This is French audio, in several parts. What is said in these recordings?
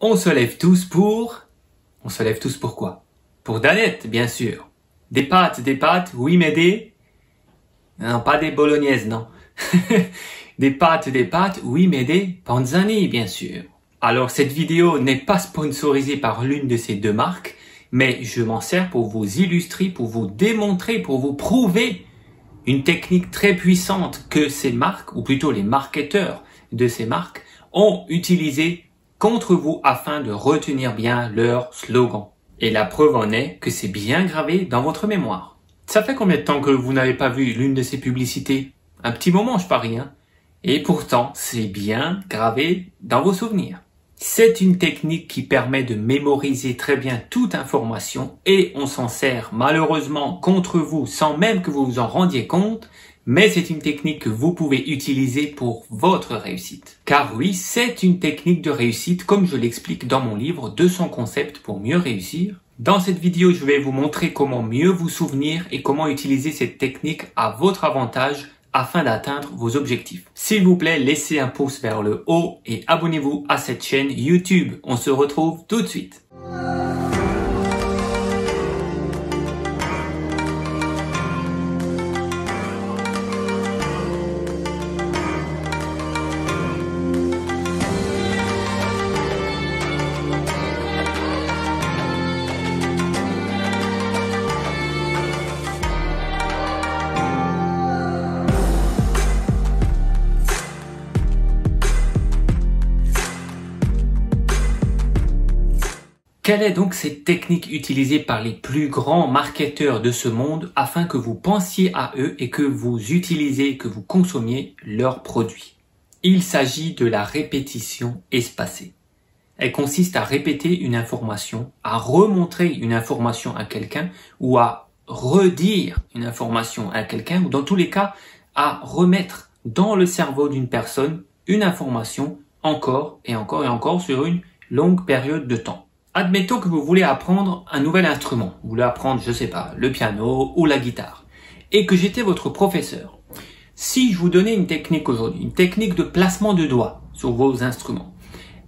On se lève tous pour... On se lève tous pour quoi? Pour Danette, bien sûr. Des pâtes, oui mais des... Non, pas des bolognaises, non. Des pâtes, oui mais des panzani, bien sûr. Alors cette vidéo n'est pas sponsorisée par l'une de ces deux marques, mais je m'en sers pour vous illustrer, pour vous démontrer, pour vous prouver une technique très puissante que ces marques, ou plutôt les marketeurs de ces marques, ont utilisée contre vous afin de retenir bien leur slogan. Et la preuve en est que c'est bien gravé dans votre mémoire. Ça fait combien de temps que vous n'avez pas vu l'une de ces publicités? Un petit moment, je parie, hein? Et pourtant, c'est bien gravé dans vos souvenirs. C'est une technique qui permet de mémoriser très bien toute information et on s'en sert malheureusement contre vous sans même que vous vous en rendiez compte, mais c'est une technique que vous pouvez utiliser pour votre réussite. Car oui, c'est une technique de réussite comme je l'explique dans mon livre 200 concepts pour mieux réussir. Dans cette vidéo, je vais vous montrer comment mieux vous souvenir et comment utiliser cette technique à votre avantage afin d'atteindre vos objectifs. S'il vous plaît, laissez un pouce vers le haut et abonnez-vous à cette chaîne YouTube. On se retrouve tout de suite. Quelle est donc cette technique utilisée par les plus grands marketeurs de ce monde afin que vous pensiez à eux et que vous utilisiez, que vous consommiez leurs produits? Il s'agit de la répétition espacée. Elle consiste à répéter une information, à remontrer une information à quelqu'un ou à redire une information à quelqu'un ou dans tous les cas à remettre dans le cerveau d'une personne une information encore et encore et encore sur une longue période de temps. Admettons que vous voulez apprendre un nouvel instrument. Vous voulez apprendre, je sais pas, le piano ou la guitare. Et que j'étais votre professeur. Si je vous donnais une technique aujourd'hui, une technique de placement de doigts sur vos instruments,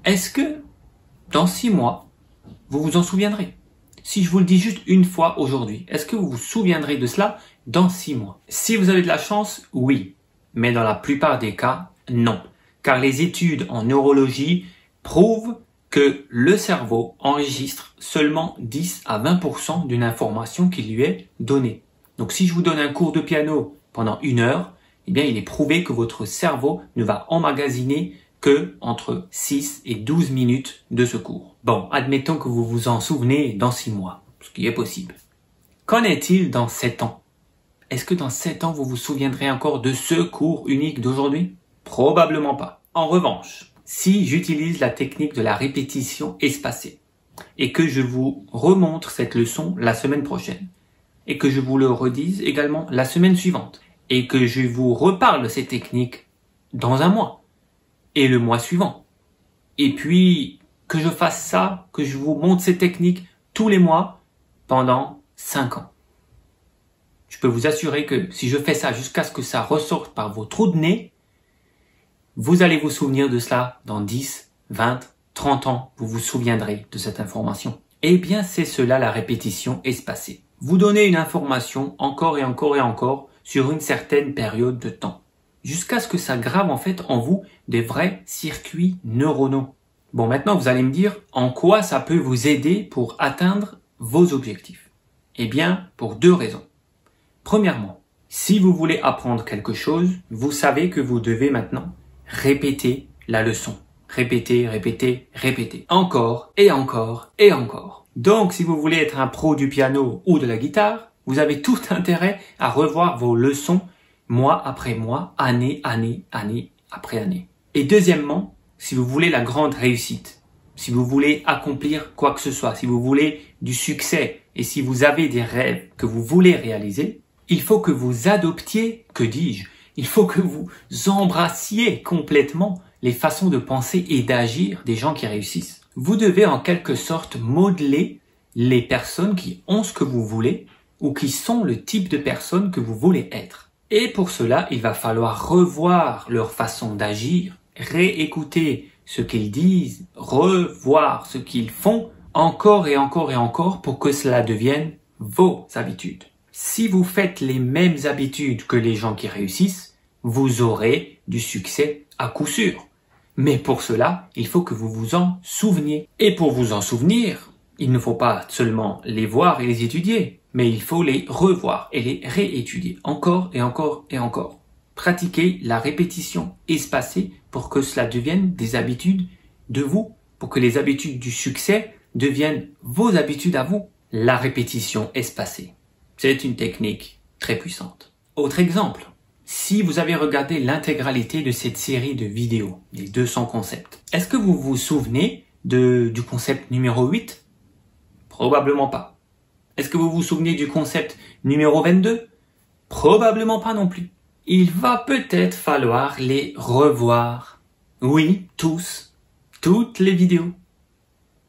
est-ce que dans 6 mois, vous vous en souviendrez? Si je vous le dis juste une fois aujourd'hui, est-ce que vous vous souviendrez de cela dans 6 mois? Si vous avez de la chance, oui. Mais dans la plupart des cas, non. Car les études en neurologie prouvent que le cerveau enregistre seulement 10 à 20% d'une information qui lui est donnée. Donc si je vous donne un cours de piano pendant 1 heure, eh bien il est prouvé que votre cerveau ne va emmagasiner que entre 6 et 12 minutes de ce cours. Bon, admettons que vous vous en souvenez dans 6 mois, ce qui est possible. Qu'en est-il dans 7 ans? Est-ce que dans 7 ans vous vous souviendrez encore de ce cours unique d'aujourd'hui? Probablement pas. En revanche, si j'utilise la technique de la répétition espacée et que je vous remontre cette leçon la semaine prochaine et que je vous le redise également la semaine suivante et que je vous reparle de cette technique dans 1 mois et le mois suivant et puis que je fasse ça, que je vous montre cette technique tous les mois pendant 5 ans. Je peux vous assurer que si je fais ça jusqu'à ce que ça ressorte par vos trous de nez, vous allez vous souvenir de cela dans 10, 20, 30 ans. Vous vous souviendrez de cette information. Eh bien, c'est cela la répétition espacée. Vous donnez une information encore et encore et encore sur une certaine période de temps. Jusqu'à ce que ça grave en fait en vous des vrais circuits neuronaux. Bon, maintenant vous allez me dire en quoi ça peut vous aider pour atteindre vos objectifs. Eh bien, pour 2 raisons. Premièrement, si vous voulez apprendre quelque chose, vous savez que vous devez maintenant répétez la leçon. Répétez, répétez, répétez. Encore et encore et encore. Donc, si vous voulez être un pro du piano ou de la guitare, vous avez tout intérêt à revoir vos leçons mois après mois, année après année. Et deuxièmement, si vous voulez la grande réussite, si vous voulez accomplir quoi que ce soit, si vous voulez du succès et si vous avez des rêves que vous voulez réaliser, il faut que vous adoptiez, que dis-je, il faut que vous embrassiez complètement les façons de penser et d'agir des gens qui réussissent. Vous devez en quelque sorte modeler les personnes qui ont ce que vous voulez ou qui sont le type de personnes que vous voulez être. Et pour cela, il va falloir revoir leur façon d'agir, réécouter ce qu'ils disent, revoir ce qu'ils font encore et encore et encore pour que cela devienne vos habitudes. Si vous faites les mêmes habitudes que les gens qui réussissent, vous aurez du succès à coup sûr. Mais pour cela, il faut que vous vous en souveniez. Et pour vous en souvenir, il ne faut pas seulement les voir et les étudier, mais il faut les revoir et les réétudier encore et encore et encore. Pratiquez la répétition espacée pour que cela devienne des habitudes de vous, pour que les habitudes du succès deviennent vos habitudes à vous. La répétition espacée, c'est une technique très puissante. Autre exemple, si vous avez regardé l'intégralité de cette série de vidéos, les 200 concepts, est-ce que vous vous souvenez du concept numéro 8? Probablement pas. Est-ce que vous vous souvenez du concept numéro 22? Probablement pas non plus. Il va peut-être falloir les revoir. Oui, tous. Toutes les vidéos.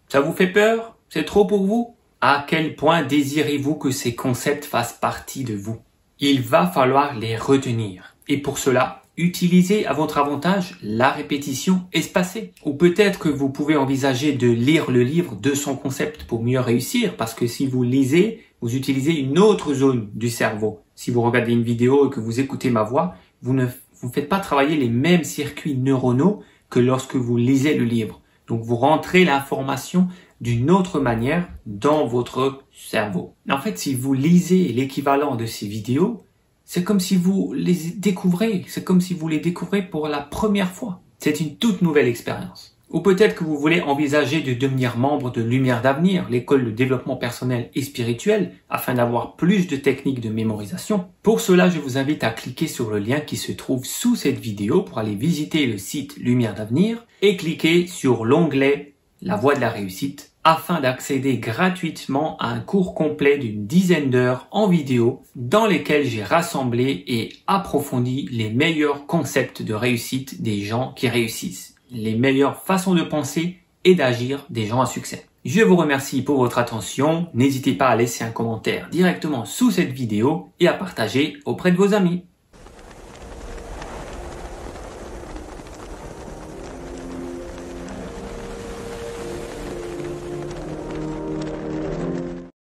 Ça vous fait peur? C'est trop pour vous? À quel point désirez-vous que ces concepts fassent partie de vous? Il va falloir les retenir. Et pour cela, utilisez à votre avantage la répétition espacée. Ou peut-être que vous pouvez envisager de lire le livre 200 concepts pour mieux réussir, parce que si vous lisez, vous utilisez une autre zone du cerveau. Si vous regardez une vidéo et que vous écoutez ma voix, vous ne faites pas travailler les mêmes circuits neuronaux que lorsque vous lisez le livre. Donc vous rentrez l'information d'une autre manière dans votre cerveau. En fait, si vous lisez l'équivalent de ces vidéos, c'est comme si vous les découvrez. C'est comme si vous les découvrez pour la première fois. C'est une toute nouvelle expérience. Ou peut-être que vous voulez envisager de devenir membre de Lumière d'Avenir, l'école de développement personnel et spirituel, afin d'avoir plus de techniques de mémorisation. Pour cela, je vous invite à cliquer sur le lien qui se trouve sous cette vidéo pour aller visiter le site Lumière d'Avenir et cliquer sur l'onglet La Voie de la réussite afin d'accéder gratuitement à un cours complet d'une dizaine d'heures en vidéo dans lesquels j'ai rassemblé et approfondi les meilleurs concepts de réussite des gens qui réussissent, les meilleures façons de penser et d'agir des gens à succès. Je vous remercie pour votre attention. N'hésitez pas à laisser un commentaire directement sous cette vidéo et à partager auprès de vos amis.